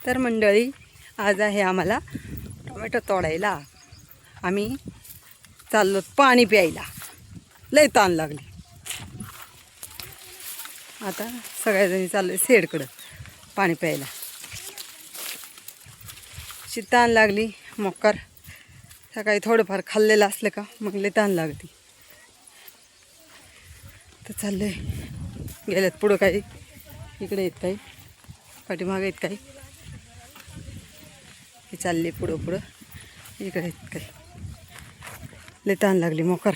तर मंडळी, आज आहे आम्हाला टोमॅटो तोडायला. आम्ही चाललो पाणी प्यायला. लय ताण लागली. आता सगळ्याजणी चाललो शेडकडं पाणी प्यायला. अशी ताण लागली. मोकार सकाळी थोडंफार खाल्लेलं असलं का मग लय ताण लागते. तर चाललंय. गेल्यात पुढं काही, इकडे येत काही, पाठीमागे येत काही, हे चालले पुढं पुढं, इकडे येत काही. लय ताण लागली. मोकार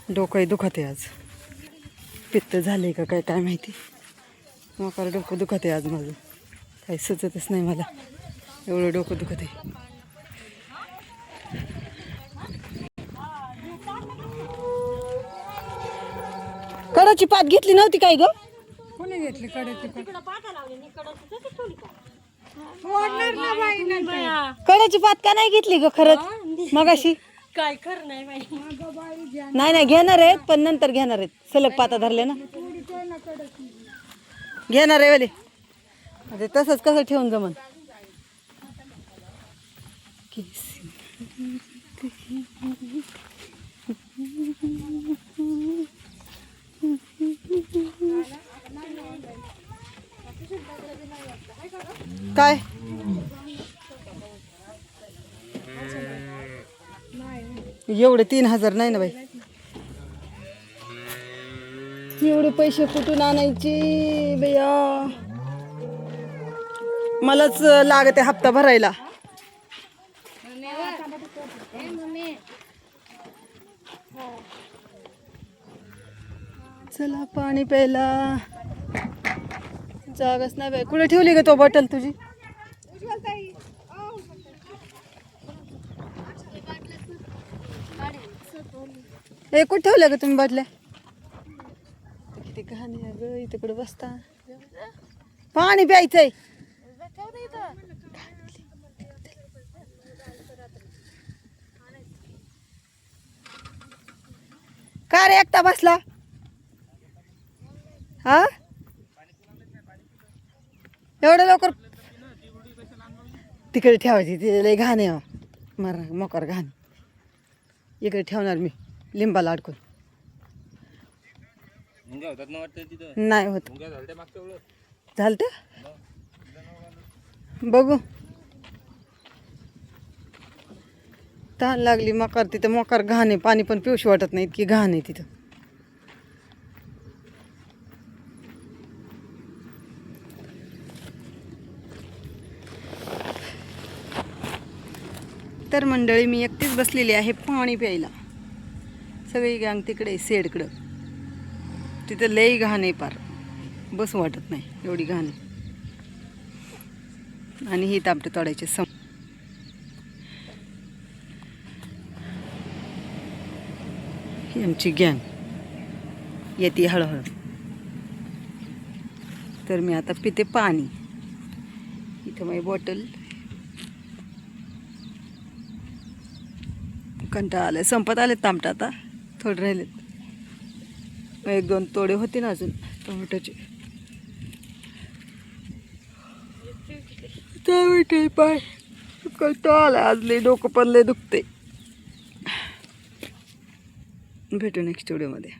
डोकंही दुखत आहे आज. पित्त झाले का काय काय माहिती. मोकार डोकं दुखत आहे आज माझं. काही सुचतच नाही मला. एवढं डोकं दुखत आहे. कडाची पात घेतली नव्हती काय ग? कोणी घेतली कडाची पात? कडाची पात का नाही घेतली ग खरंच मगाशी? काय कर नाही नाही नाही घेणार आहेत, पण नंतर घेणार आहेत. सलग पाता धरले ना, घेणार आहे वाले. अरे तसंच कसं ठेवून जमन. काय एवढे 3000 नाही ना बाई. एवढे पैसे कुठून आणायचे बया? मलाच लागते हप्ता भरायला. चला पाणी प्यायला. जागाच नाही बाई. कुठे ठेवली का तो बॉटल तुझी? ए कुठे ठेवल्या का तुम्ही बाटल्या? किती घाण आहे ग. इथे कुठे बसता? पाणी प्यायचंय. का रे एकटा बसला? हा एवढं लवकर तिकडे ठेवायची. तिथे लय घाण आहे. मर मोकार घाण. इकडे ठेवणार मी लिंबाला अडकून. नाही होत. झालत बघू. तहान लागली. मकार तिथं मोकार घाण आहे. पाणी पण पिऊशी वाटत नाही, इतकी घाण आहे तिथं. तर मंडळी, मी एकटीच बसलेली आहे पाणी प्यायला. सगळी गँग तिकडे शेडकडं. तिथं लई घाण आहे. पार बस वाटत नाही एवढी घाण आहे. आणि ही तांबटे तोडायचे ही आमची गँग येते हळूहळू. तर मी आता पिते पाणी. इथं माझी बॉटल. कंटाळा आलाय. संपत आले तांबट. आता थोडे राहिलेत. 1-2 तोडे होते ना अजून टोमॅटोचे. टोमॅटो पाय कंटाळा आलाय आज. लय डोकं पण लय दुखते. भेटू नेक्स्ट व्हिडिओमध्ये.